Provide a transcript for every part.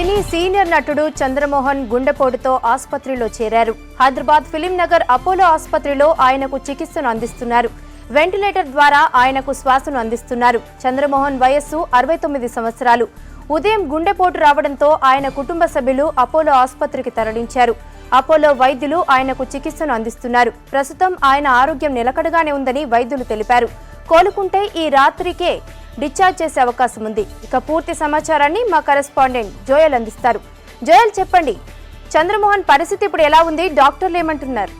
సినీ senior నటుడు చంద్రమోహన్ గుండెపోటుతో ఆసుపత్రిలో చేరారు. హైదరాబాద్ ఫిలిం నగర్ అపోలో ఆసుపత్రిలో ఆయనకు చికిత్సను అందిస్తున్నారు. వెంటిలేటర్ ద్వారా ఆయనకు శ్వాసను అందిస్తున్నారు. చంద్రమోహన్ వయస్సు 69 సంవత్సరాలు. ఉదయం గుండెపోటు రావడంతో ఆయన కుటుంబ సభ్యులు అపోలో ఆసుపత్రికి తరలించారు. అపోలో వైద్యులు ఆయనకు చికిత్సను అందిస్తున్నారు. ప్రస్తుతం ఆయన ఆరోగ్యం నిలకడగానే ఉందని వైద్యులు తెలిపారు. కోలుకుంటే ఈ రాత్రికే డిశ్చార్జ్ చేసే అవకాశం ఉంది. ఇక పూర్తి సమాచారాన్ని మా కరెస్పాండెంట్ జోయల్ అందిస్తారు. జోయల్, చెప్పండి, చంద్రమోహన్ పరిస్థితి ఇప్పుడు ఎలా ఉంది? డాక్టర్లు ఏమంటున్నారు?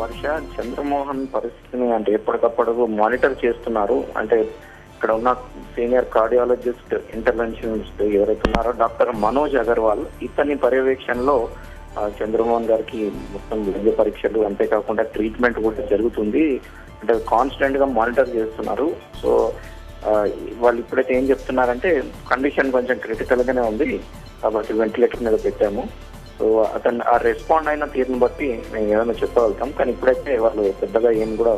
వర్ష, చంద్రమోహన్ పరిస్థితిని అంటే ఎప్పటికప్పుడు మానిటర్ చేస్తున్నారు. అంటే ఇక్కడ ఉన్న సీనియర్ కార్డియాలజిస్ట్, ఇంటర్వెన్షనిస్ట్ ఎవరైతే ఉన్నారో డాక్టర్ మనోజ్ అగర్వాల్, ఇతని పర్యవేక్షణలో చంద్రమోహన్ గారికి మొత్తం వైద్య పరీక్షలు, అంతేకాకుండా ట్రీట్మెంట్ కూడా జరుగుతుంది. అంటే కాన్స్టెంట్ గా మానిటర్ చేస్తున్నారు. సో వాళ్ళు ఇప్పుడైతే ఏం చెప్తున్నారంటే కండిషన్ కొంచెం క్రిటికల్ గానే ఉంది కాబట్టి వెంటిలేటర్ మీద పెట్టాము. సో అతను ఆ రెస్పాండ్ అయిన తీరుని బట్టి మేము ఏమైనా చెప్పగలుగుతాం. కానీ ఇప్పుడైతే వాళ్ళు పెద్దగా ఏం కూడా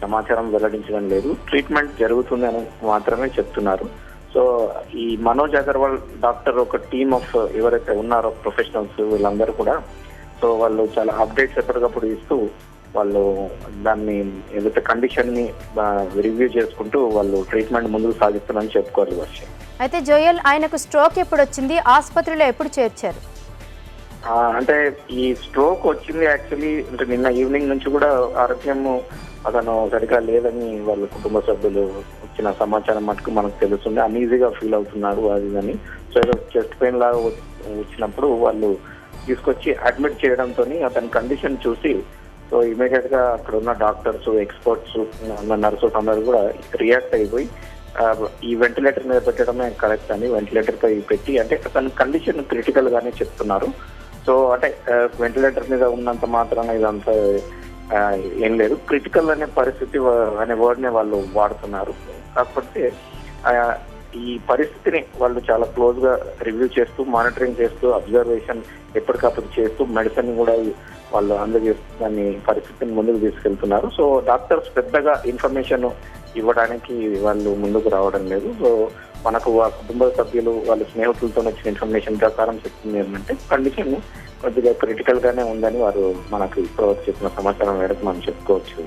సమాచారం వెల్లడించడం లేదు. ట్రీట్మెంట్ జరుగుతుంది అని మాత్రమే చెప్తున్నారు. సో ఈ మనోజ్ అగర్వాల్ డాక్టర్ ఒక టీమ్ ఆఫ్ ఎవరైతే ఉన్నారో ప్రొఫెషనల్స్, వీళ్ళందరూ కూడా సో వాళ్ళు చాలా అప్డేట్స్ ఎప్పటికప్పుడు ఇస్తూ వాళ్ళు దాన్ని ఏదైతే కండిషన్ ని రివ్యూ చేసుకుంటూ వాళ్ళు ట్రీట్మెంట్ ముందుకు సాగిస్తున్నారని చెప్పుకోవాలి. వర్షం, అయితే జోయల్, ఆయనకు స్ట్రోక్ ఎప్పుడు వచ్చింది? ఆసుపత్రిలో ఎప్పుడు చేర్చారు? అంటే ఈ స్ట్రోక్ వచ్చింది యాక్చువల్లీ అంటే నిన్న ఈవినింగ్ నుంచి కూడా ఆరోగ్యం అతను సరిగా లేదని వాళ్ళ కుటుంబ సభ్యులు వచ్చిన సమాచారం మటుకు మనకు తెలుస్తుంది. అన్ఈజీగా ఫీల్ అవుతున్నారు అది అని. సో ఏదో చెస్ట్ పెయిన్ లాగా వచ్చినప్పుడు వాళ్ళు తీసుకొచ్చి అడ్మిట్ చేయడంతో అతని కండిషన్ చూసి సో ఇమీడియట్ గా అక్కడ ఉన్న డాక్టర్స్, ఎక్స్పర్ట్స్, నర్సెస్ అందరూ కూడా రియాక్ట్ అయిపోయి ఈ వెంటిలేటర్ మీద పెట్టడమే కరెక్ట్ అని వెంటిలేటర్ పై పెట్టి, అంటే అతని కండిషన్ క్రిటికల్ గానే చెప్తున్నారు. సో అంటే వెంటిలేటర్ మీద ఉన్నంత మాత్రాన ఇదంతా ఏం లేదు, క్రిటికల్ అనే పరిస్థితి అనే వర్డ్ ని వాళ్ళు వాడుతున్నారు. కాకపోతే ఈ పరిస్థితిని వాళ్ళు చాలా క్లోజ్ గా రివ్యూ చేస్తూ, మానిటరింగ్ చేస్తూ, అబ్జర్వేషన్ ఎప్పటికప్పుడు చేస్తూ, మెడిసిన్ కూడా వాళ్ళు అందజేస్తూ దాన్ని పరిస్థితిని ముందుకు తీసుకెళ్తున్నారు. సో డాక్టర్స్ పెద్దగా ఇన్ఫర్మేషన్ ఇవ్వడానికి వాళ్ళు ముందుకు రావడం లేదు. సో మనకు ఆ కుటుంబ సభ్యులు వాళ్ళ స్నేహితులతో వచ్చిన ఇన్ఫర్మేషన్ ప్రకారం చెప్తుంది ఏంటంటే కండిషన్ కొద్దిగా క్రిటికల్ గానే ఉందని వారు మనకు ఇప్పుడు చెప్పిన సమాచారం మేరకు మనం చెప్పుకోవచ్చు.